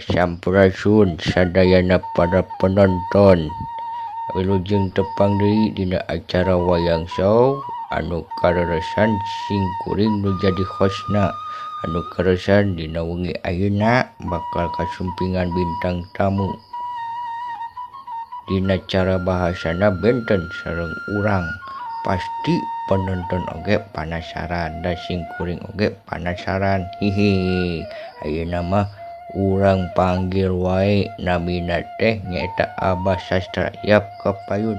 sampurasun sadayana para penonton. Wilujeng tepang deui dina acara Wayang Shaw anu kareresan singkuring nu jadi hostna anu karesan dina wengi ayeuna bakal kasumpingan bintang tamu. Dina cara bahasana benten sareng urang. Pasti penonton oge penasaran dan singkuring oge penasaran. Hihi, ayeuna mah urang panggil wae namina teh nyaeta Abah Sastra. Yap kapayun.